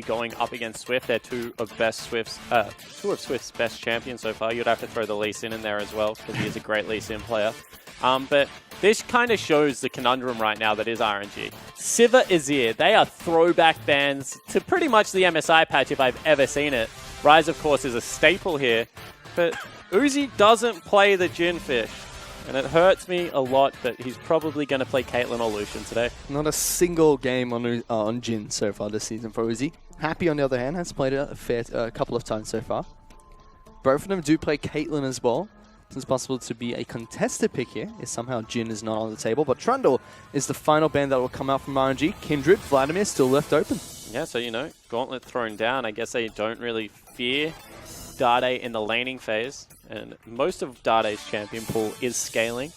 going up against Swift. They're two of Swift's best champions so far. You'd have to throw the Lee Sin in there as well, because he is a great Lee Sin player. But this kind of shows the conundrum right now that is RNG. Sivir, Azir, they are throwback bans to pretty much the MSI patch if I've ever seen it. Ryze, of course, is a staple here, but Uzi doesn't play the Jhin fish. And it hurts me a lot, but he's probably going to play Caitlyn or Lucian today. Not a single game on Jhin so far this season for Uzi. Happy, on the other hand, has played it a couple of times so far. Both of them do play Caitlyn as well. So it's possible to be a contested pick here if somehow Jhin is not on the table. But Trundle is the final ban that will come out from RNG. Kindred, Vladimir still left open. Yeah, so, you know, Gauntlet thrown down. I guess they don't really fear Dade in the laning phase. And most of Dade's champion pool is scaling.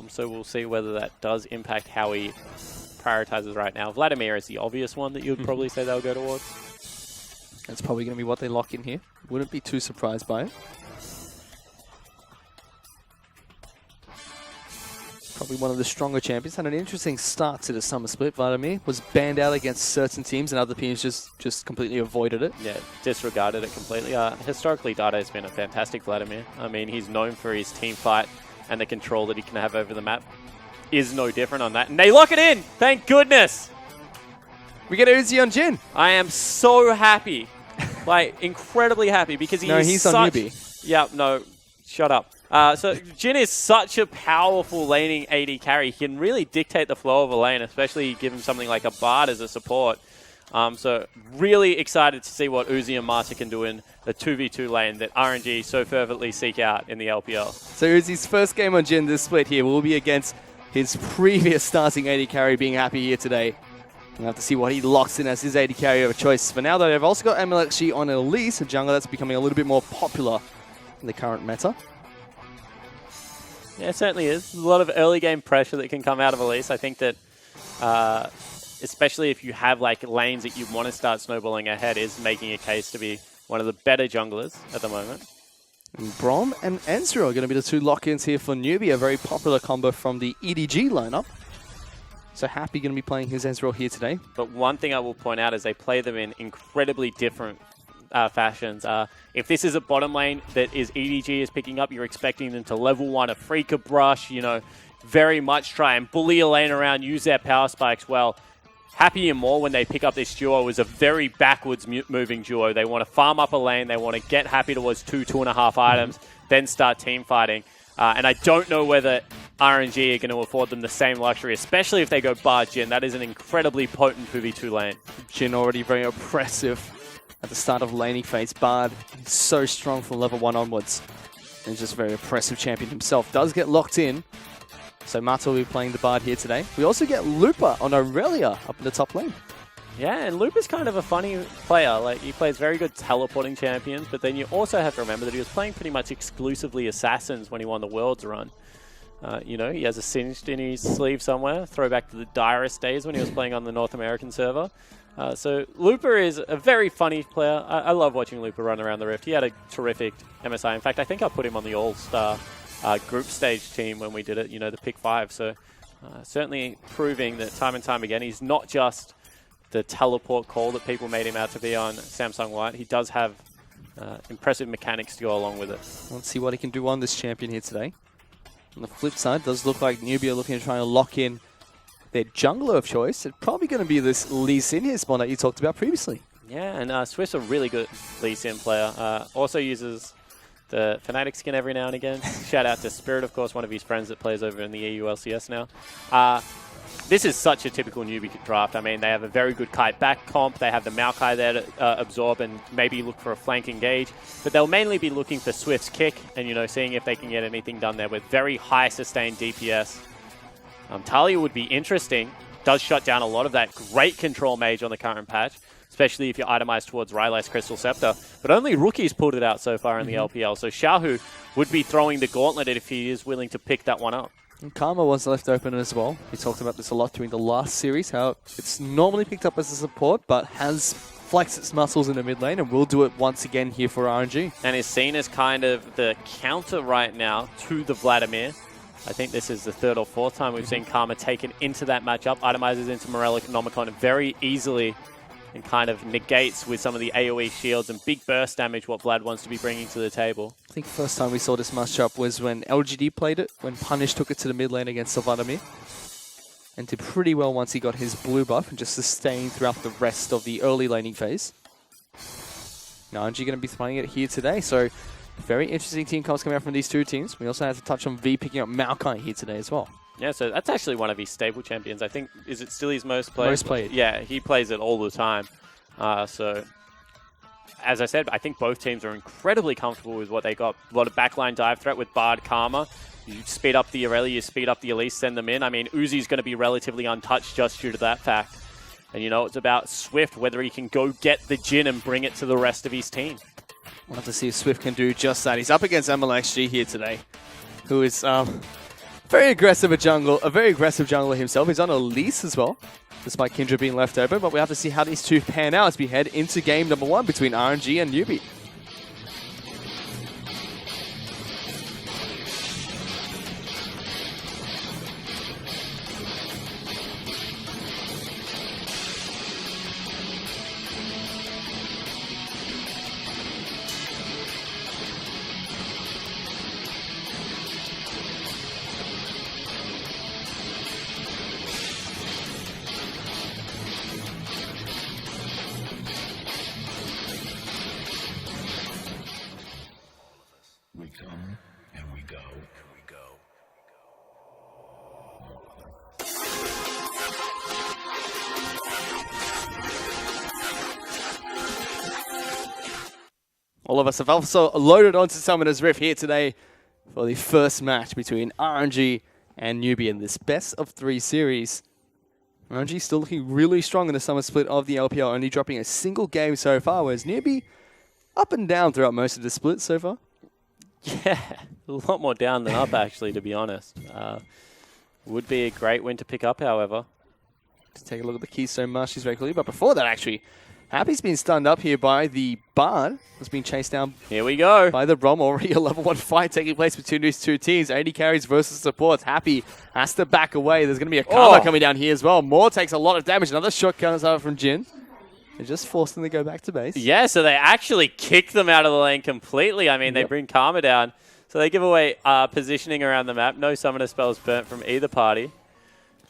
So we'll see whether that does impact how he prioritizes right now. Vladimir is the obvious one that you would probably say they'll go towards. That's probably going to be what they lock in here. Wouldn't be too surprised by it. Probably one of the stronger champions. Had an interesting start to the summer split. Vladimir was banned out against certain teams, and other teams just completely avoided it. Yeah, disregarded it completely. Historically, Dade has been a fantastic Vladimir. I mean, he's known for his team fight, and the control that he can have over the map is no different on that. And they lock it in! Thank goodness! We get Uzi on Jhin. I am so happy. Like, incredibly happy, because he's on Newbee. Yeah, no, shut up. So Jhin is such a powerful laning AD carry. He can really dictate the flow of a lane, especially give him something like a Bard as a support. So really excited to see what Uzi and Marta can do in the 2v2 lane that RNG so fervently seek out in the LPL. So Uzi's first game on Jhin this split here will be against his previous starting AD carry, being Happy here today. We'll have to see what he locks in as his AD carry of choice. For now, though, they've also got mlxg on Elise, a jungler that's becoming a little bit more popular in the current meta. Yeah, it certainly is. There's a lot of early game pressure that can come out of Elise. I think that, especially if you have like lanes that you want to start snowballing ahead, is making a case to be one of the better junglers at the moment. And Braum and Ezreal are going to be the two lock-ins here for Newbee, a very popular combo from the EDG lineup. So Happy going to be playing his Ezreal here today. But one thing I will point out is they play them in incredibly different fashions. If this is a bottom lane that is EDG is picking up, you're expecting them to level 1 a Freaker Brush, you know, very much try and bully a lane around, use their power spikes well. Happy and More, when they pick up this duo, is a very backwards moving duo. They want to farm up a lane, they want to get Happy towards 2.5 items, then start team fighting. And I don't know whether RNG are going to afford them the same luxury, especially if they go Bard Jhin. That is an incredibly potent 2v2 lane. Jhin already very oppressive at the start of laning phase. Bard is so strong from level 1 onwards. And he's just a very oppressive champion himself. Does get locked in. So Mata will be playing the Bard here today. We also get Looper on Irelia up in the top lane. Yeah, and Looper's kind of a funny player. Like, he plays very good teleporting champions, but then you also have to remember that he was playing pretty much exclusively Assassins when he won the Worlds run. You know, he has a Singed in his sleeve somewhere. Throwback to the direst days when he was playing on the North American server. So Looper is a very funny player. I love watching Looper run around the Rift. He had a terrific MSI. In fact, I think I put him on the All-Star group stage team when we did it, you know, the pick 5. So certainly proving that time and time again, he's not just the teleport call that people made him out to be on Samsung White. He does have impressive mechanics to go along with it. Let's see what he can do on this champion here today. On the flip side, does look like Newbee are looking to try and lock in their jungler of choice. It's probably going to be this Lee Sin here spawn that you talked about previously. Yeah, and Swift's a really good Lee Sin player. Also uses the Fnatic skin every now and again. Shout out to Spirit, of course, one of his friends that plays over in the EU LCS now. This is such a typical Newbee draft. I mean, they have a very good kite back comp. They have the Maokai there to absorb and maybe look for a flank engage. But they'll mainly be looking for Swift's kick and, you know, seeing if they can get anything done there with very high sustained DPS. Talia would be interesting. Does shut down a lot of that great control mage on the current patch, especially if you're itemized towards Ryle's Crystal Scepter. But only rookies pulled it out so far in the LPL. So xiaohu would be throwing the gauntlet if he is willing to pick that one up. And Karma was left open as well. We talked about this a lot during the last series, how it's normally picked up as a support, but has flexed its muscles in the mid lane and will do it once again here for RNG. And is seen as kind of the counter right now to the Vladimir. I think this is the 3rd or 4th time we've seen Karma taken into that matchup, itemizes into Morellic Nomicon very easily and kind of negates with some of the AoE shields and big burst damage what Vlad wants to be bringing to the table. I think the first time we saw this matchup was when LGD played it, when Punish took it to the mid lane against Vladimir. And did pretty well once he got his blue buff and just sustained throughout the rest of the early laning phase. Now RNG going to be playing it here today, so very interesting team comps coming out from these two teams. We also have to touch on V picking up Maokai here today as well. Yeah, so that's actually one of his stable champions. I think, is it still his most played? Most played. Yeah, he plays it all the time. So, as I said, I think both teams are incredibly comfortable with what they got. A lot of backline dive threat with Bard Karma. You speed up the Irelia, you speed up the Elise, send them in. I mean, Uzi's going to be relatively untouched just due to that fact. And you know, it's about Swift, whether he can go get the Jhin and bring it to the rest of his team. We'll have to see if Swift can do just that. He's up against mlxg here today, who is very aggressive jungler himself. He's on Elise as well, despite Kindred being left open. But we have to see how these two pan out as we head into game number 1 between RNG and Newbee. We come and we go. All of us have also loaded onto Summoner's Rift here today for the first match between RNG and Newbee in this best of 3 series. RNG still looking really strong in the summer split of the LPL, only dropping a single game so far, whereas Newbee up and down throughout most of the split so far. Yeah, a lot more down than up, actually, to be honest. Would be a great win to pick up, however. Let's take a look at the Keystone Marshes very quickly. But before that, actually, Happy's been stunned up here by the Bard. Has been chased down Here we go. by the Braum. Already a level 1 fight taking place between these two teams. AD carries versus supports. Happy has to back away. There's going to be a Karma coming down here as well. Moore takes a lot of damage. Another shot comes out from Jhin. They just forced them to go back to base. Yeah, so they actually kick them out of the lane completely. I mean, they bring Karma down. So they give away positioning around the map. No summoner spells burnt from either party.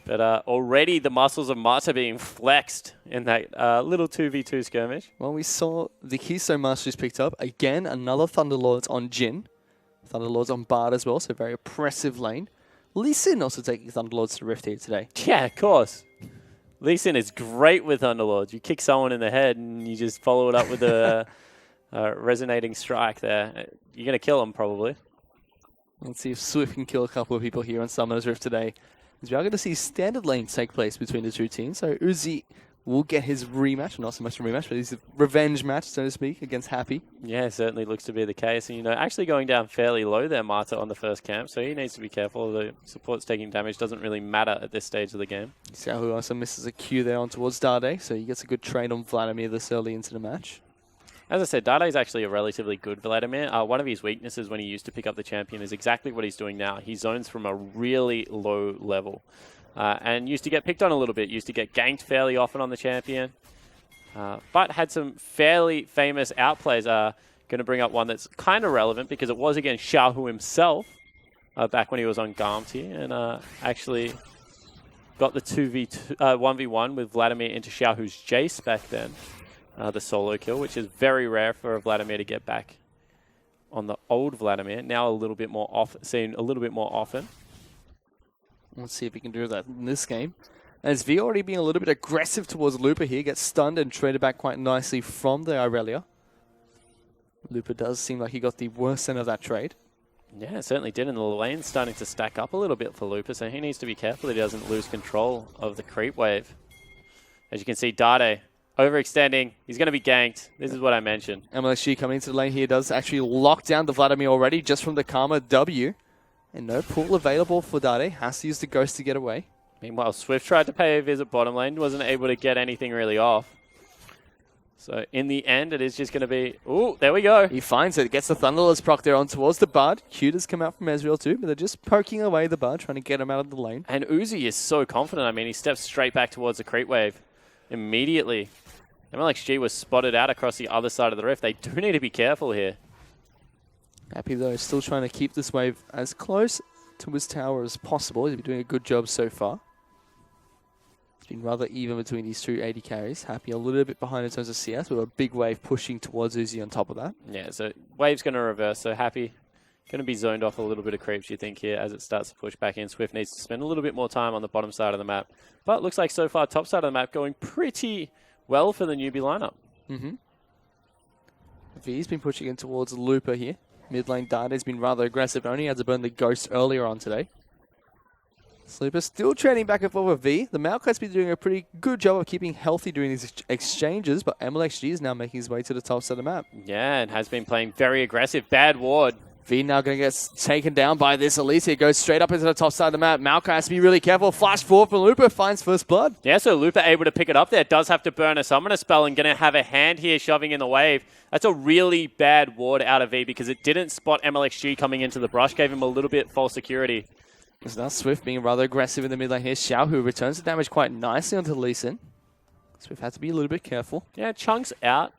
But already the muscles of Mata being flexed in that little 2v2 skirmish. Well, we saw the Keystone Masters picked up. Again, another Thunderlords on Jhin. Thunderlords on Bard as well, so very oppressive lane. Lee Sin also taking Thunderlords to Rift here today. Yeah, of course. Lee Sin is great with Thunderlords. You kick someone in the head and you just follow it up with a resonating strike there. You're going to kill them, probably. Let's see if Swift can kill a couple of people here on Summoner's Rift today. As we are going to see standard lanes take place between the two teams. So Uzi will get his rematch, not so much a rematch, but his revenge match, so to speak, against Happy. Yeah, certainly looks to be the case. And, you know, actually going down fairly low there, Mata, on the first camp. So he needs to be careful. The support's taking damage doesn't really matter at this stage of the game. xiaohu also misses a Q there on towards Dade, so he gets a good trade on Vladimir this early into the match. As I said, Dade is actually a relatively good Vladimir. One of his weaknesses when he used to pick up the champion is exactly what he's doing now. He zones from a really low level. And used to get picked on a little bit. Used to get ganked fairly often on the champion. But had some fairly famous outplays. Going to bring up one that's kind of relevant because it was against xiaohu himself back when he was on Garmty. And actually got the 1v1 with Vladimir into xiaohu's Jace back then. The solo kill, which is very rare for a Vladimir to get back on the old Vladimir. Now seen a little bit more often. Let's see if he can do that in this game. As V already being a little bit aggressive towards Looper here, gets stunned and traded back quite nicely from the Irelia. Looper does seem like he got the worst end of that trade. Yeah, it certainly did, and the lane's starting to stack up a little bit for Looper, so he needs to be careful that he doesn't lose control of the creep wave. As you can see, Dade overextending. He's going to be ganked. This is what I mentioned. mlxg coming into the lane here does actually lock down the Vladimir already just from the Karma W. And no pool available for Dade. Has to use the Ghost to get away. Meanwhile, Swift tried to pay a visit bottom lane. Wasn't able to get anything really off. So in the end, it is just going to be... Ooh, there we go. He finds it. Gets the Thunderlord's proc there on towards the Bard. Q does come out from Ezreal too, but they're just poking away the Bard, trying to get him out of the lane. And Uzi is so confident. I mean, he steps straight back towards the creep wave immediately. MLXG was spotted out across the other side of the rift. They do need to be careful here. Happy, though, is still trying to keep this wave as close to his tower as possible. He's been doing a good job so far. It's been rather even between these two AD carries. Happy a little bit behind in terms of CS, with a big wave pushing towards Uzi on top of that. Yeah, so wave's going to reverse, so Happy going to be zoned off a little bit of creeps, you think, here as it starts to push back in. Swift needs to spend a little bit more time on the bottom side of the map. But looks like so far, top side of the map going pretty well for the Newbee lineup. V's been pushing in towards Looper here. Mid lane Dade has been rather aggressive. Only had to burn the Ghost earlier on today. Sleeper still trading back and forth with V. The Maokai's been doing a pretty good job of keeping healthy during these exchanges, but mlxg is now making his way to the top side of the map. Yeah, and has been playing very aggressive. Bad ward. V now going to get taken down by this Elise. It goes straight up into the top side of the map. Maokai has to be really careful. Flash forward from Looper, finds first blood. Yeah, so Looper able to pick it up there. Does have to burn a summoner spell and going to have a hand here shoving in the wave. That's a really bad ward out of V because it didn't spot mlxg coming into the brush. Gave him a little bit false security. So now Swift being rather aggressive in the mid lane here. xiaohu returns the damage quite nicely onto Lee Sin. Swift had to be a little bit careful. Yeah, chunks out.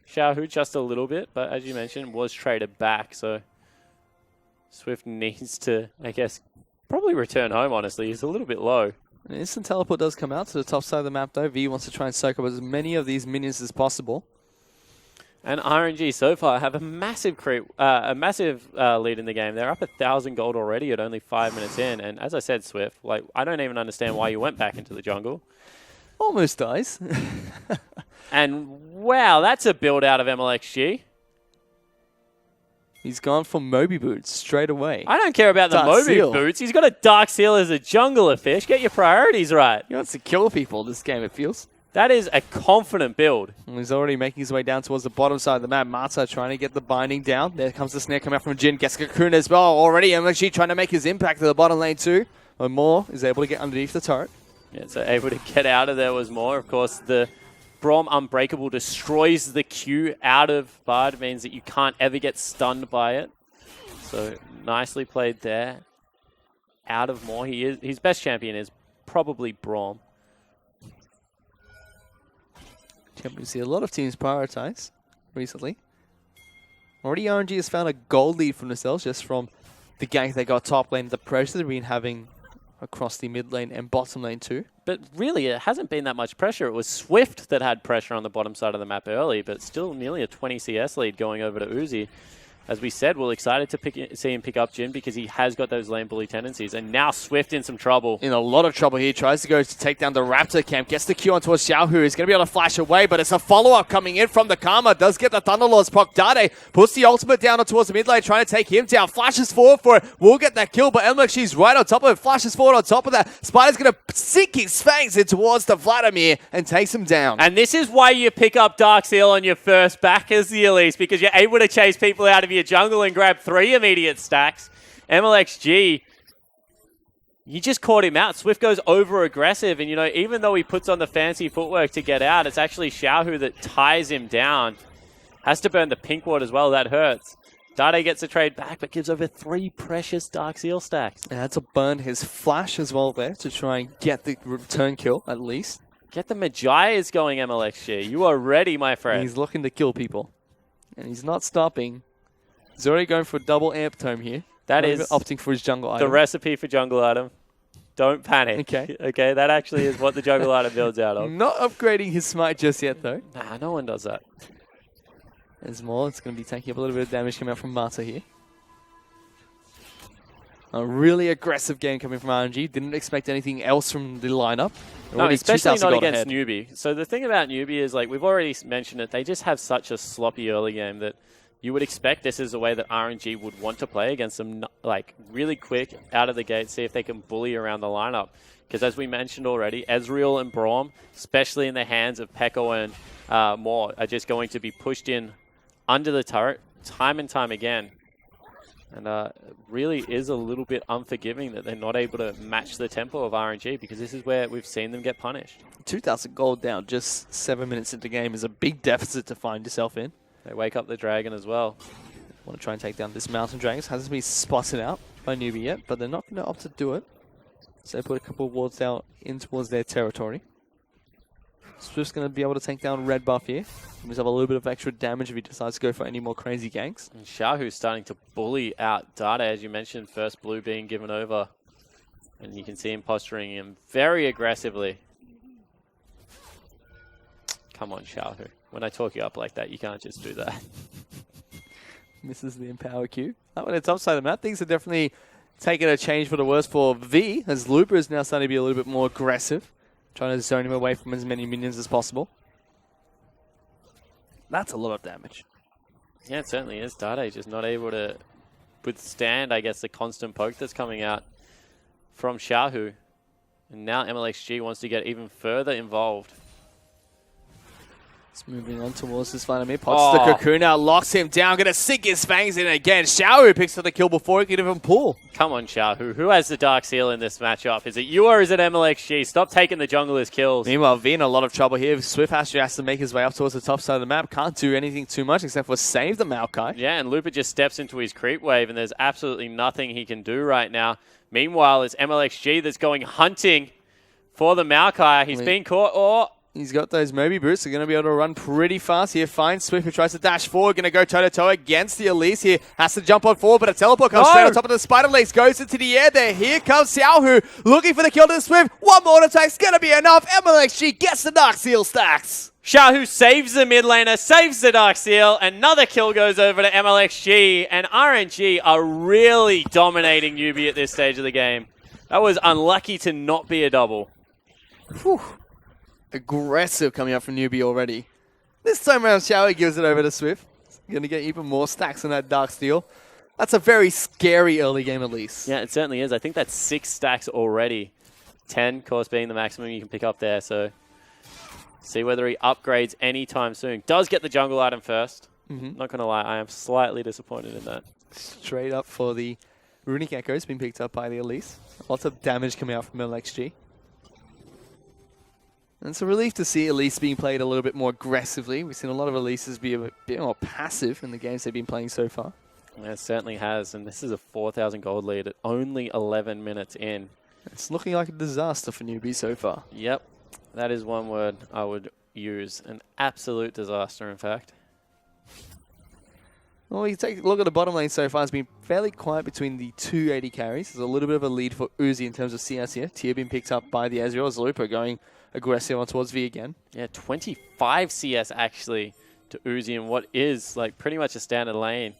xiaohu just a little bit, but as you mentioned, was traded back. So Swift needs to, I guess, probably return home, honestly. He's a little bit low. An instant teleport does come out to the top side of the map, though. V wants to try and soak up as many of these minions as possible. And RNG so far have a massive lead in the game. They're up 1,000 gold already at only 5 minutes in. And as I said, Swift, like I don't even understand why you went back into the jungle. Almost dies. And wow, that's a build out of mlxg. He's gone for Moby Boots straight away. I don't care about the Moby Boots. He's got a Dark Seal as a jungler fish. Get your priorities right. He wants to kill people this game, it feels. That is a confident build. And he's already making his way down towards the bottom side of the map. Marta trying to get the binding down. There comes the snare coming out from Jhin. Gets Cocoon as well. Already MLXG trying to make his impact to the bottom lane too. But Moore is able to get underneath the turret. Yeah, so able to get out of there was Moore. Of course, the Braum Unbreakable destroys the Q out of Bard. It means that you can't ever get stunned by it. So nicely played there. Out of Moore. His best champion is probably Braum. We see a lot of teams prioritize recently. Already RNG has found a gold lead from themselves just from the gank they got top lane, the pressure they've been having across the mid lane and bottom lane too. But really, it hasn't been that much pressure. It was Swift that had pressure on the bottom side of the map early, but still nearly a 20 CS lead going over to Uzi. As we said, we're excited to see him pick up Jhin because he has got those lane bully tendencies. And now Swift in some trouble. In a lot of trouble here. Tries to go to take down the Raptor camp. Gets the Q on towards xiaohu. He's going to be able to flash away, but it's a follow-up coming in from the Karma. Does get the Thunderlord's proc. Dade puts the ultimate down towards the mid lane, trying to take him down. Flashes forward for it. Will get that kill, but mlxg's right on top of it. Flashes forward on top of that. Spider's going to sink his fangs in towards the Vladimir and takes him down. And this is why you pick up Dark Seal on your first back as the Elise, because you're able to chase people out of your jungle and grab 3 immediate stacks. mlxg, you just caught him out. Swift goes over aggressive, and even though he puts on the fancy footwork to get out, it's actually xiaohu that ties him down. Has to burn the pink ward as well. That hurts. Dade gets a trade back, but gives over 3 precious Dark Seal stacks. And had to burn his flash as well there to try and get the return kill at least. Get the Magi's going, mlxg. You are ready, my friend. And he's looking to kill people, and he's not stopping. He's already going for a double amp tome here. That is opting for his jungle item. The recipe for jungle item. Don't panic. Okay. Okay, that actually is what the jungle item builds out of. Not upgrading his smite just yet, though. Nah, no one does that. There's more. It's going to be taking up a little bit of damage coming out from Marta here. A really aggressive game coming from RNG. Didn't expect anything else from the lineup. No, especially not against Newbee. So the thing about Newbee is, we've already mentioned it, they just have such a sloppy early game that you would expect this is the way that RNG would want to play against them, really quick out of the gate, see if they can bully around the lineup. Because as we mentioned already, Ezreal and Braum, especially in the hands of Pekko and Moore, are just going to be pushed in under the turret time and time again. And really is a little bit unforgiving that they're not able to match the tempo of RNG, because this is where we've seen them get punished. 2,000 gold down just 7 minutes into the game is a big deficit to find yourself in. They wake up the dragon as well. Want to try and take down this mountain dragon. Hasn't been spotted out by Newbee yet, but they're not going to opt to do it. So they put a couple of wards down in towards their territory. Swift's going to be able to take down red buff here. He's have a little bit of extra damage if he decides to go for any more crazy ganks. And xiaohu's starting to bully out dade, as you mentioned, first blue being given over. And you can see him posturing him very aggressively. Come on, xiaohu. When I talk you up like that, you can't just do that. Misses the Empower Q. On the top side of the map, things are definitely taking a change for the worse for V, as Looper is now starting to be a little bit more aggressive, trying to zone him away from as many minions as possible. That's a lot of damage. Yeah, it certainly is. Dade just not able to withstand, I guess, the constant poke that's coming out from xiaohu. And now mlxg wants to get even further involved. It's moving on towards this Vladimir. Pots the cocoon out, locks him down, gonna sink his fangs in again. xiaohu picks up the kill before he can even pull. Come on, xiaohu. Who has the Dark Seal in this matchup? Is it you or is it mlxg? Stop taking the jungler's kills. Meanwhile, V in a lot of trouble here. Swift has to make his way up towards the top side of the map. Can't do anything too much except for save the Maokai. Yeah, and Looper just steps into his creep wave, and there's absolutely nothing he can do right now. Meanwhile, it's mlxg that's going hunting for the Maokai. He's been caught. He's got those Moby boots. They're going to be able to run pretty fast here. Finds Swift, who tries to dash forward. Going to go toe-to-toe against the Elise here. Has to jump on forward, but a teleport comes straight on top of the Spider Legs. Goes into the air there. Here comes xiaohu looking for the kill to the Swift. One more attack's going to be enough. mlxg gets the Dark Seal stacks. xiaohu saves the mid laner, saves the Dark Seal. Another kill goes over to mlxg, and RNG are really dominating Newbee at this stage of the game. That was unlucky to not be a double. Whew. Aggressive coming up from Newbee already. This time around, xiaohu gives it over to Swift. Going to get even more stacks on that Dark Steel. That's a very scary early game Elise. Yeah, it certainly is. I think that's 6 stacks already. 10, of course, being the maximum you can pick up there. So, see whether he upgrades anytime soon. Does get the jungle item first. Not going to lie, I am slightly disappointed in that. Straight up for the Runic Echo's been picked up by the Elise. Lots of damage coming out from mlxg. And it's a relief to see Elise being played a little bit more aggressively. We've seen a lot of Elises be a bit more passive in the games they've been playing so far. Yeah, it certainly has. And this is a 4,000 gold lead at only 11 minutes in. It's looking like a disaster for Newbee so far. Yep. That is one word I would use. An absolute disaster, in fact. Well, you take a look at the bottom lane so far. It's been fairly quiet between the two AD carries. There's a little bit of a lead for Uzi in terms of CS here. Tier being picked up by the Ezreal. Looper going aggressive on towards V again. Yeah, 25 CS actually to Uzi in what is like pretty much a standard lane.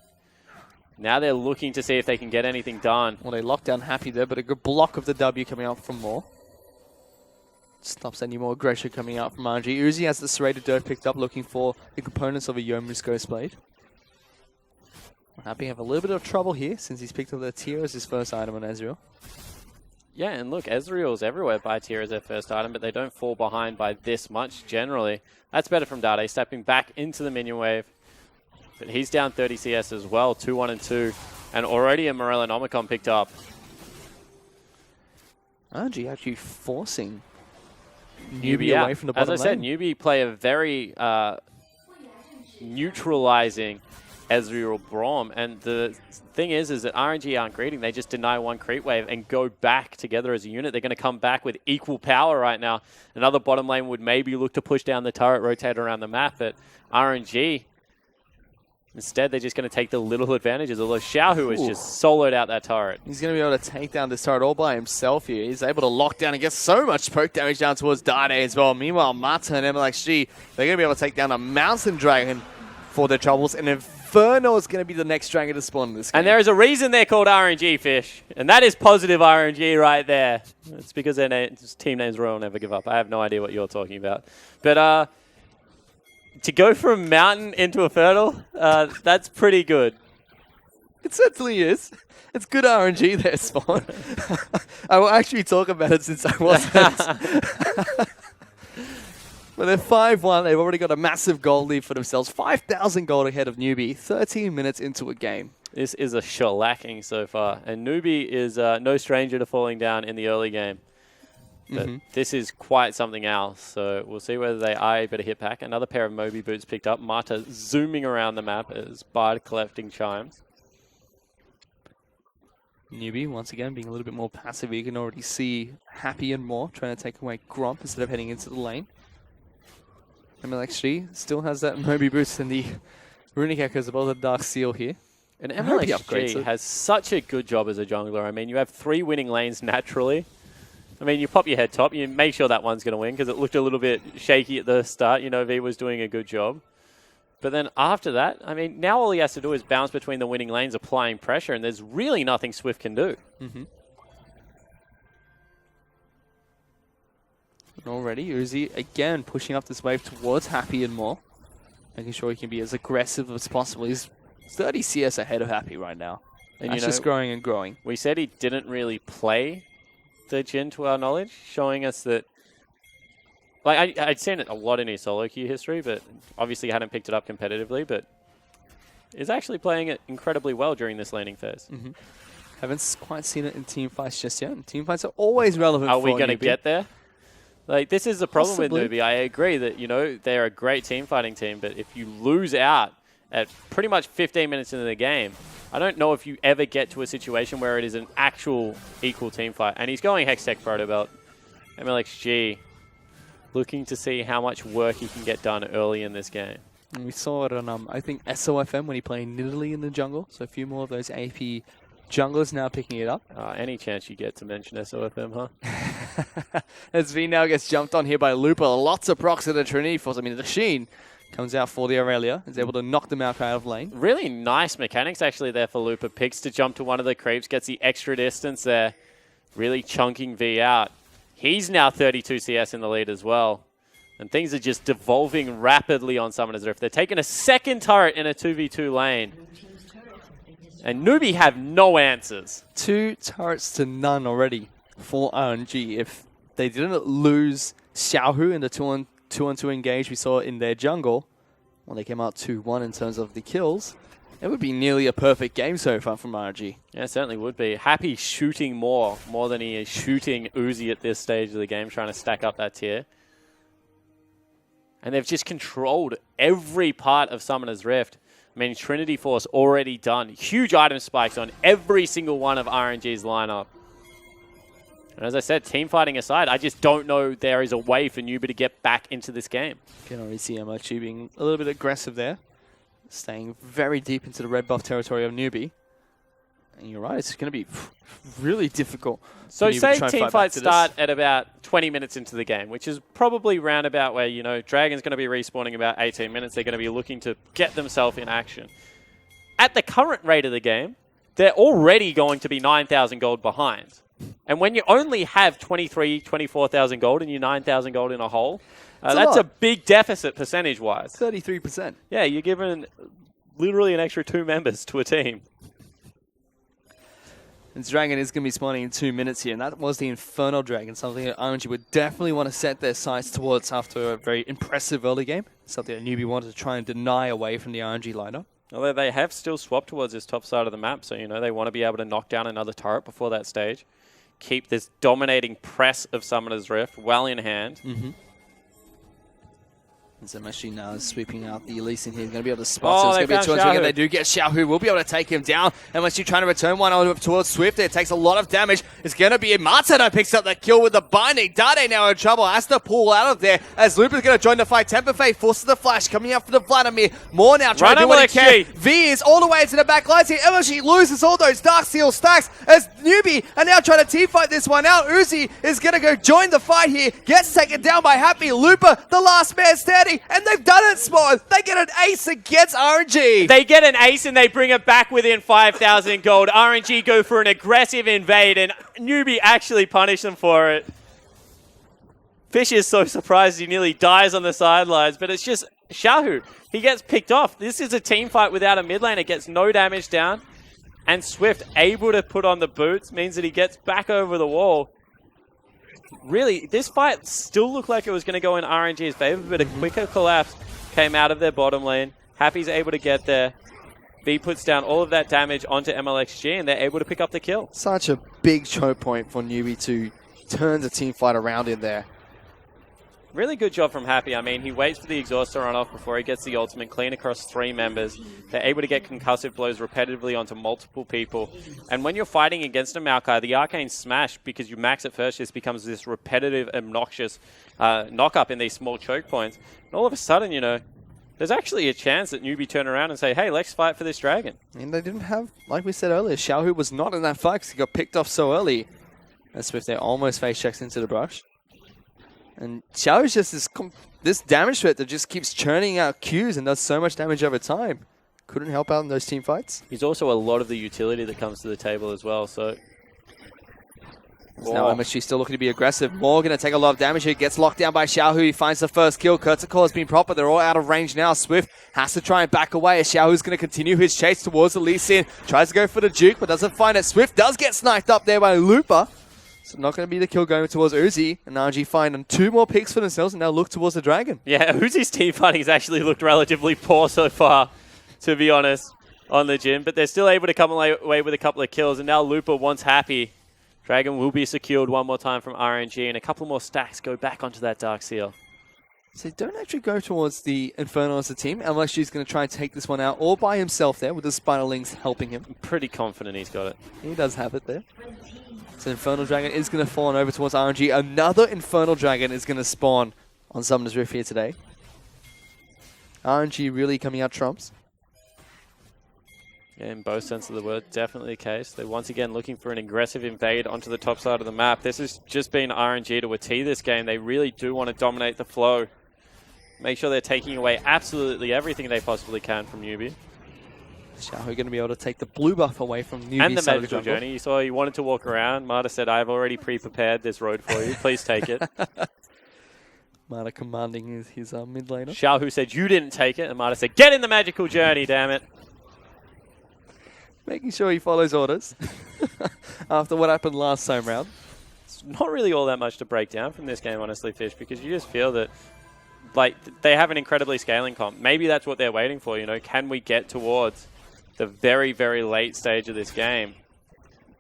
Now they're looking to see if they can get anything done. Well, they locked down Happy there, but a good block of the W coming out from More. Stops any more aggression coming out from RNG. Uzi has the Serrated Dirt picked up, looking for the components of a Yomu's Ghost Blade. Happy have a little bit of trouble here since he's picked up the tier as his first item on Ezreal. Yeah, and look, Ezreal's everywhere by tier as their first item, but they don't fall behind by this much generally. That's better from Dade, stepping back into the minion wave. But he's down 30 CS as well, 2-1 and 2, and already a Morellonomicon picked up. RNG actually forcing Newbee away from the bottom lane. As I said, Newbee play a very neutralizing Ezreal Braum, and the thing is that RNG aren't greeting. They just deny one creep wave and go back together as a unit. They're going to come back with equal power right now. Another bottom lane would maybe look to push down the turret, rotate around the map, but RNG, instead, they're just going to take the little advantages, although xiaohu has just soloed out that turret. He's going to be able to take down this turret all by himself here. He's able to lock down and get so much poke damage down towards Dade as well. Meanwhile, Mata and mlxg, they're going to be able to take down a Mountain Dragon for their troubles, and Inferno is going to be the next dragon to spawn in this game. And there is a reason they're called RNG Fish, and that is positive RNG right there. It's because their team name's Royal Never Give Up. I have no idea what you're talking about. But to go from Mountain into Inferno, that's pretty good. It certainly is. It's good RNG there, Spawn. I will actually talk about it since I wasn't. But they're 5-1. They've already got a massive gold lead for themselves. 5,000 gold ahead of Newbee. 13 minutes into a game. This is a shellacking so far. And Newbee is no stranger to falling down in the early game. But this is quite something else. So we'll see whether they are able to hit back. Another pair of Moby boots picked up. Mata zooming around the map as Bard collecting chimes. Newbee, once again, being a little bit more passive. You can already see Happy and More trying to take away Gromp instead of heading into the lane. mlxg still has that Moby boost and the Runic Echo as well as the Dark Seal here. And I hope he upgrades MLXG it. has such a good job as a jungler. I mean, you have 3 winning lanes naturally. I mean, you pop your head top, you make sure that one's going to win because it looked a little bit shaky at the start. You know, V was doing a good job. But then after that, I mean, now all he has to do is bounce between the winning lanes, applying pressure, and there's really nothing Swift can do. And already, Uzi again pushing up this wave towards Happy and more. Making sure he can be as aggressive as possible. He's 30 CS ahead of Happy right now. And that's just growing and growing. We said he didn't really play the Jhin to our knowledge, showing us that, like, I'd seen it a lot in his solo queue history, but obviously hadn't picked it up competitively, but is actually playing it incredibly well during this laning phase. Haven't quite seen it in team fights just yet. And team fights are always relevant Are for we going to Newbee. get there? Like, this is the problem Possibly. with Newbee. I agree that, you know, they're a great team fighting team, but if you lose out at pretty much 15 minutes into the game, I don't know if you ever get to a situation where it is an actual equal team fight. And he's going Hextech Proto Belt. mlxg looking to see how much work he can get done early in this game. And we saw it on, I think, SOFM when he played Nidalee in the jungle. So a few more of those AP junglers now picking it up. Any chance you get to mention SOFM, huh? As V now gets jumped on here by Lupa. Lots of procs at the Trinity Force. I mean, the Jhin comes out for the Irelia. Is able to knock them out of lane. Really nice mechanics actually there for Lupa. Picks to jump to one of the creeps, gets the extra distance there. Really chunking V out. He's now 32 CS in the lead as well. And things are just devolving rapidly on Summoner's Rift. They're taking a second turret in a 2v2 lane. And Newbee have no answers. 2 turrets to none already for RNG. If they didn't lose Xiaohu in the 2-on-2 engage we saw in their jungle, when they came out 2-1 in terms of the kills, it would be nearly a perfect game so far from RNG. Yeah, it certainly would be. Happy shooting more than he is shooting Uzi at this stage of the game, trying to stack up that tier. And they've just controlled every part of Summoner's Rift. I mean, Trinity Force already done. Huge item spikes on every single one of RNG's lineup. And as I said, team fighting aside, I just don't know there is a way for Newbee to get back into this game. You can already see MLXG being a little bit aggressive there. Staying very deep into the red buff territory of Newbee. And you're right, it's going to be really difficult. So say team fights start at about 20 minutes into the game, which is probably roundabout where, you know, Dragon's going to be respawning about 18 minutes. They're going to be looking to get themselves in action. At the current rate of the game, they're already going to be 9,000 gold behind. And when you only have 24,000 gold and you're 9,000 gold in a hole, that's a big deficit percentage-wise. 33%. Yeah, you're giving literally an extra 2 members to a team. And Dragon is going to be spawning in 2 minutes here, and that was the Infernal Dragon, something that RNG would definitely want to set their sights towards after a very impressive early game. Something that Newbee wanted to try and deny away from the RNG lineup. Although they have still swapped towards this top side of the map, so, you know, they want to be able to knock down another turret before that stage. Keep this dominating press of Summoner's Rift well in hand. And so MSG now is sweeping out the Elise in here. He's going to be able to spot. So it's going to be a 2-on-2 again. They do get xiaohu. Will be able to take him down. MSG trying to return one over towards Swift. It takes a lot of damage. It's going to be Martino picks up the kill with the binding. Dade now in trouble. Has to pull out of there as Lupa's going to join the fight. Temper Fate forces the flash. Coming up for the Vladimir. More now trying to do what he can. V is all the way into the back lines here. MSG loses all those Dark Seal stacks as Newbee are now trying to team fight this one out. Uzi is going to go join the fight here. Gets taken down by Happy. Lupa, the last man standing. And they've done it, Spawn. They get an ace against RNG. They get an ace and they bring it back within 5,000 gold. RNG go for an aggressive invade and Newbee actually punish them for it. Fish is so surprised he nearly dies on the sidelines, but it's just xiaohu. He gets picked off. This is a team fight without a mid lane. It gets no damage down. And Swift able to put on the boots means that he gets back over the wall. Really, this fight still looked like it was going to go in RNG's favor, but a quicker collapse came out of their bottom lane. Happy's able to get there. V puts down all of that damage onto mlxg, and they're able to pick up the kill. Such a big choke point for Newbee to turn the team fight around in there. Really good job from Happy. I mean, he waits for the exhaust to run off before he gets the ultimate clean across 3 members. They're able to get concussive blows repetitively onto multiple people. And when you're fighting against a Maokai, the Arcane Smash, because you max it first, just becomes this repetitive, obnoxious knock-up in these small choke points. And all of a sudden, you know, there's actually a chance that Newbee turn around and say, hey, let's fight for this dragon. And they didn't have, like we said earlier, xiaohu was not in that fight because he got picked off so early. And Swift there almost face checks into the brush. And xiaohu is just this damage threat that just keeps churning out Qs and does so much damage over time. Couldn't help out in those team fights. He's also a lot of the utility that comes to the table as well, so... Now MSG still looking to be aggressive. More going to take a lot of damage here. Gets locked down by xiaohu. He finds the first kill. Kurtzakor has been proper. They're all out of range now. Swift has to try and back away as xiaohu's going to continue his chase towards Elise. Tries to go for the juke, but doesn't find it. Swift does get sniped up there by Looper. So not going to be the kill going towards Uzi. And RNG find 2 more picks for themselves and now look towards the dragon. Yeah, Uzi's team fighting has actually looked relatively poor so far, to be honest, on the Jhin. But they're still able to come away with a couple of kills. And now Looper wants Happy. Dragon will be secured one more time from RNG, and a couple more stacks go back onto that Dark Seal. So don't actually go towards the Inferno as a team. MLXG is going to try and take this one out all by himself there with the Spiderlings helping him. I'm pretty confident he's got it. He does have it there. So Infernal Dragon is going to fall on over towards RNG. Another Infernal Dragon is going to spawn on Summoner's Rift here today. RNG really coming out trumps. Yeah, in both sense of the word, definitely the case. They're once again looking for an aggressive invade onto the top side of the map. This has just been RNG to a T this game. They really do want to dominate the flow. Make sure they're taking away absolutely everything they possibly can from Newbee. xiaohu going to be able to take the blue buff away from Newbee. And the magical journey. You saw he wanted to walk around. Marta said, I've already pre-prepared this road for you. Please take it. Marta commanding his mid laner. xiaohu said, you didn't take it. And Marta said, get in the magical journey, damn it. Making sure he follows orders after what happened last time round. It's not really all that much to break down from this game, honestly, Fish, because you just feel that like they have an incredibly scaling comp. Maybe that's what they're waiting for, you know. Can we get towards the very, very late stage of this game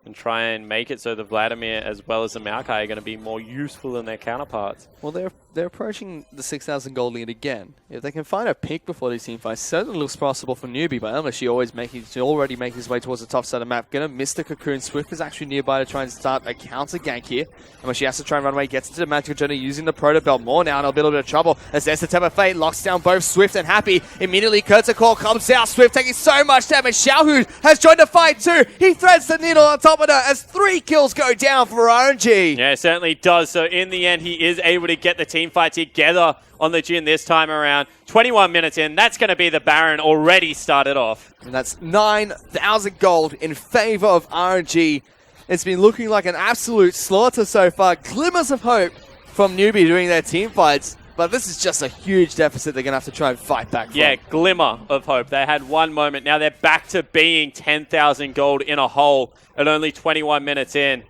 and try and make it so the Vladimir as well as the Maokai are going to be more useful than their counterparts? Well, they're approaching the 6,000 gold lead again. If they can find a pick before these team fights, certainly looks possible for Newbee, but unless she already making his way towards the top side of the map. Gonna miss the cocoon. Swift is actually nearby to try and start a counter gank here. And when she has to try and run away, gets into the magical journey using the proto belt. More now in a little bit of trouble as there's the Temper Fate locks down both Swift and Happy. Immediately Kurtzakor comes out. Swift taking so much damage. xiaohu has joined the fight too. He threads the needle on top of her as 3 kills go down for RNG. Yeah, it certainly does. So in the end, he is able to get the team fight together on the Jhin this time around. 21 minutes in, that's going to be the Baron already started off. And that's 9,000 gold in favor of RNG. It's been looking like an absolute slaughter so far. Glimmers of hope from Newbee doing their team fights. But this is just a huge deficit they're going to have to try and fight back from. Yeah, glimmer of hope. They had one moment. Now they're back to being 10,000 gold in a hole at only 21 minutes in.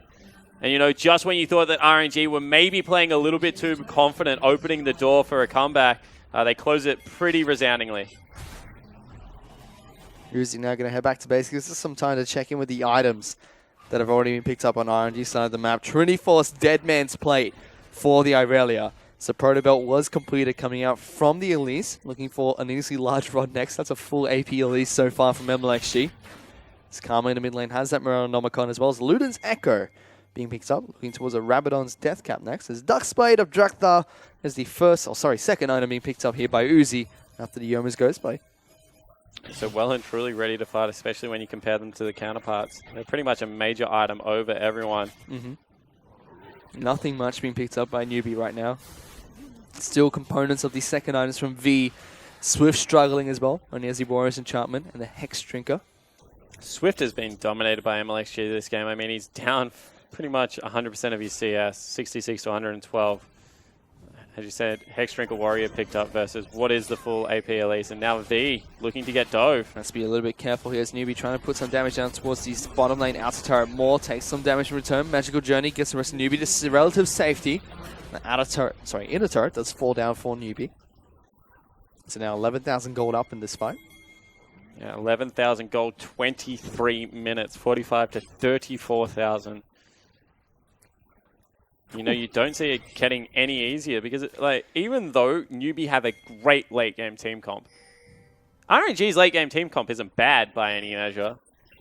And, you know, just when you thought that RNG were maybe playing a little bit too confident, opening the door for a comeback, they close it pretty resoundingly. Uzi now going to head back to base. Gives us some time to check in with the items that have already been picked up on RNG side of the map. Trinity Force Dead Man's Plate for the Irelia. So Proto Belt was completed coming out from the Elise. Looking for an easily large rod next. That's a full AP Elise so far from mlxg. As Karma in the mid lane has that Morellonomicon as well as Luden's Echo being picked up. Looking towards a Rabadon's Death Cap next. As Ducksblade of Drakthar is the second item being picked up here by Uzi after the Yoma's Ghostblade. So well and truly ready to fight, especially when you compare them to the counterparts. They're pretty much a major item over everyone. Nothing much being picked up by Newbee right now. Still components of the second items from V. Swift struggling as well. Only has the Warrior's Enchantment and the Hex Drinker. Swift has been dominated by mlxg this game. I mean, he's down pretty much 100% of his CS, 66 to 112. As you said, Hex Drinker Warrior picked up versus what is the full AP Elise. And now V looking to get dove. Has to be a little bit careful here as Newbee trying to put some damage down towards the bottom lane outer turret. More takes some damage in return. Magical Journey gets the rest of Newbee to relative safety. The inner turret does fall down for Newbee. So now 11,000 gold up in this fight. Yeah, 11,000 gold, 23 minutes, 45 to 34,000. you know, you don't see it getting any easier because, even though Newbee have a great late-game team comp, RNG's late-game team comp isn't bad by any measure.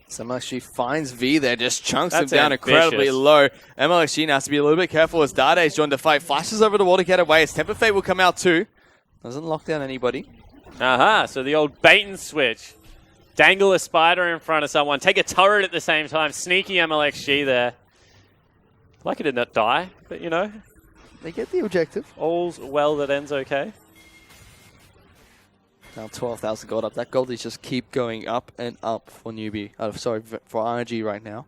MLXG finds V there, just chunks That's him down incredibly ambitious. low. MLXG now has to be a little bit careful as Dade's joined the fight. Flashes over the wall to get away as Temper Fate will come out too. Doesn't lock down anybody. Aha, so the old bait and switch. Dangle a spider in front of someone, take a turret at the same time. Sneaky MLXG there. Lucky to not die, but you know. They get the objective. All's well that ends okay. Now 12,000 gold up. That gold is just keep going up and up for Newbee. Sorry, for RNG right now.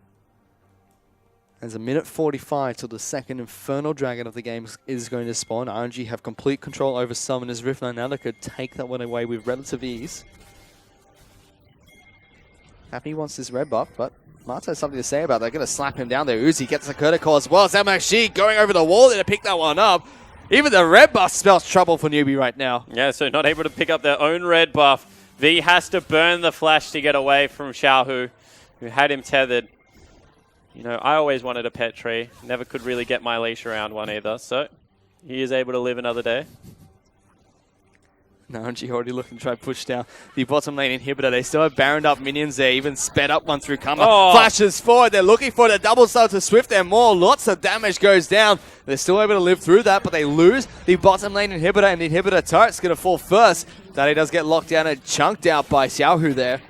There's a minute 45 till the second Infernal Dragon of the game is going to spawn. RNG have complete control over Summoner's Rift now. They could take that one away with relative ease. Happy wants this red buff, but Marta has something to say about that. They're going to slap him down there. Uzi gets the critical as well. MLXG going over the wall there to pick that one up. Even the red buff spells trouble for Newbee right now. Yeah, so not able to pick up their own red buff. V has to burn the flash to get away from xiaohu, who had him tethered. You know, I always wanted a pet tree. Never could really get my leash around one either, so he is able to live another day. No, RNG already looking to try to push down the bottom lane inhibitor. They still have Baroned up minions there, even sped up one through Kama. Oh. Flashes forward, they're looking for the double sell to Swift and more. Lots of damage goes down. They're still able to live through that, but they lose the bottom lane inhibitor, and the inhibitor turret's going to fall first. Dade does get locked down and chunked out by xiaohu there.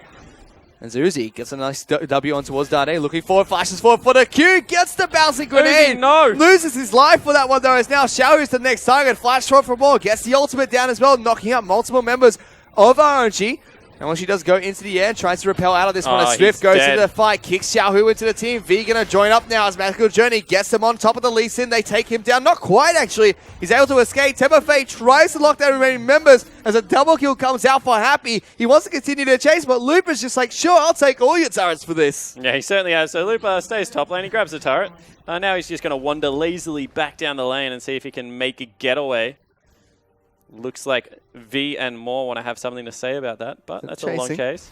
And Uzi gets a nice W on towards Dade, looking forward, flashes forward for the Q, gets the bouncing grenade. Uzi, no. Loses his life for that one though, as now xiaohu's the next target. Flash short for more, gets the ultimate down as well, knocking out multiple members of RNG. And when she does go into the air, tries to repel out of this one, as Swift goes into the fight, kicks xiaohu into the team. V gonna join up now as Magical Journey gets him on top of the Lee Sin. They take him down, not quite actually. He's able to escape. Temper Fate tries to lock down remaining members as a double kill comes out for Happy. He wants to continue to chase, but Looper's just like, sure, I'll take all your turrets for this. Yeah, he certainly has. So Looper stays top lane, he grabs the turret. Now he's just going to wander lazily back down the lane and see if he can make a getaway. Looks like V and More want to have something to say about that, but that's a long case.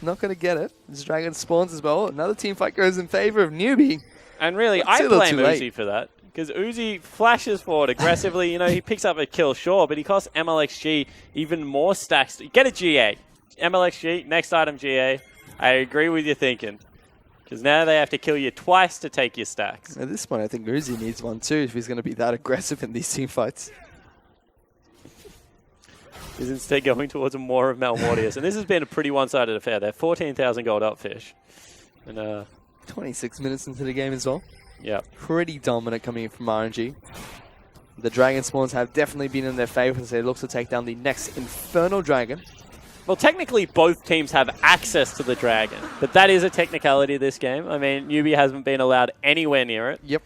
Not going to get it. This Dragon spawns as well. Another team fight goes in favor of Newbee. And really, I blame Uzi for that. Because Uzi flashes forward aggressively. You know, he picks up a kill, sure, but he costs MLXG even more stacks. Get a GA. MLXG, next item GA. I agree with your thinking. Because now they have to kill you twice to take your stacks. At this point, I think Uzi needs one too if he's going to be that aggressive in these team fights. Is instead going towards a more of Malmortius. And this has been a pretty one-sided affair. They're 14,000 gold up fish. And 26 minutes into the game as well. Yeah. Pretty dominant coming in from RNG. The Dragon spawns have definitely been in their favor as they look to take down the next Infernal Dragon. Well, technically, both teams have access to the Dragon. But that is a technicality of this game. I mean, Newbee hasn't been allowed anywhere near it. Yep.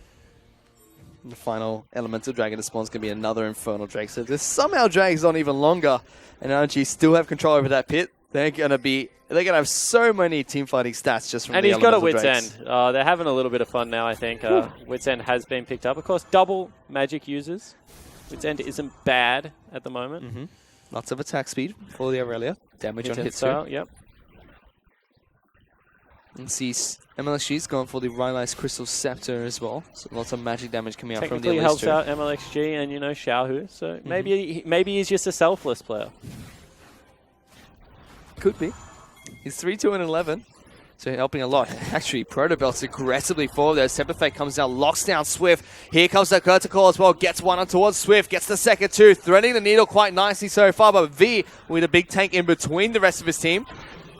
And the final Elemental Dragon to spawn is going to be another Infernal Drake. So this somehow drags on even longer. And RNG still have control over that pit. They're going to have so many team fighting stats just from and the he's got a Elemental Wit's Drakes. End. They're having a little bit of fun now, I think. Wit's End has been picked up. Of course, double magic users. Wit's End isn't bad at the moment. Lots of attack speed for the Irelia. Damage on hit style, too. yep. And see MLXG's gone for the Ryze Crystal Scepter as well. So lots of magic damage coming out from the Technically Elise helps too. out MLXG and, you know, xiaohu. So maybe he's just a selfless player. Could be. He's 3-2 and 11. So helping a lot. Actually, Protobelt's aggressively forward there. Temper Fate comes down, locks down Swift. Here comes the Curtical as well. Gets one on towards Swift. Gets the second two. Threading the needle quite nicely so far. But V with a big tank in between the rest of his team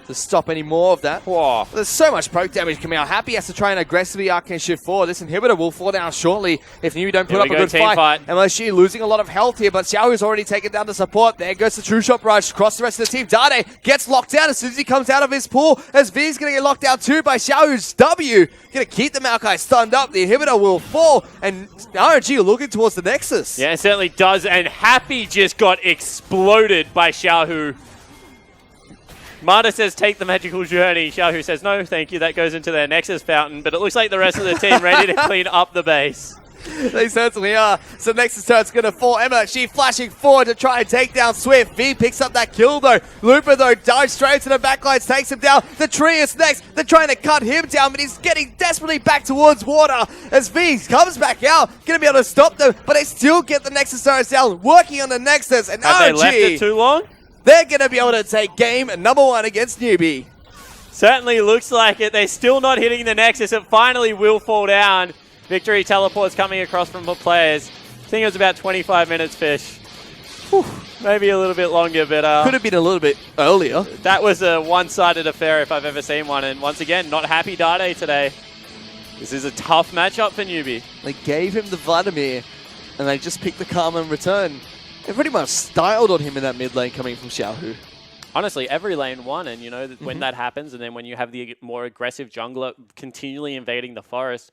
to stop any more of that. Whoa. There's so much poke damage coming out. Happy has to try and aggressively arcane shift forward. This inhibitor will fall down shortly if Newbee don't put up a good fight. MLXG losing a lot of health here, but xiaohu's already taken down the support. There goes the True Shot Rush across the rest of the team. Dade gets locked out as soon as he comes out of his pool, as V's going to get locked out too by xiaohu's W. Going to keep the Maokai stunned up. The inhibitor will fall, and RNG are looking towards the Nexus. Yeah, it certainly does, and Happy just got exploded by xiaohu. Marta says, take the magical journey. xiaohu says, no, thank you. That goes into their Nexus fountain. But it looks like the rest of the team ready to clean up the base. They certainly are. So Nexus turn's going to fall. mlxg flashing forward to try and take down Swift. V picks up that kill though. Looper though dives straight to the backlines, takes him down. The tree is next. They're trying to cut him down, but he's getting desperately back towards water as V comes back out. Going to be able to stop them, but they still get the Nexus turrets down, working on the Nexus. And Have they left it too long? They're going to be able to take game number 1 against Newbee. Certainly looks like it. They're still not hitting the Nexus. It finally will fall down. Victory teleports coming across from the players. I think it was about 25 minutes, Fish. Whew, maybe a little bit longer, but... Could have been a little bit earlier. That was a one-sided affair if I've ever seen one. And once again, not happy Dade today. This is a tough matchup for Newbee. They gave him the Vladimir, and they just picked the Karma in return. They pretty much styled on him in that mid lane coming from xiaohu. Honestly, every lane won, and you know, when that happens, and then when you have the more aggressive jungler continually invading the forest,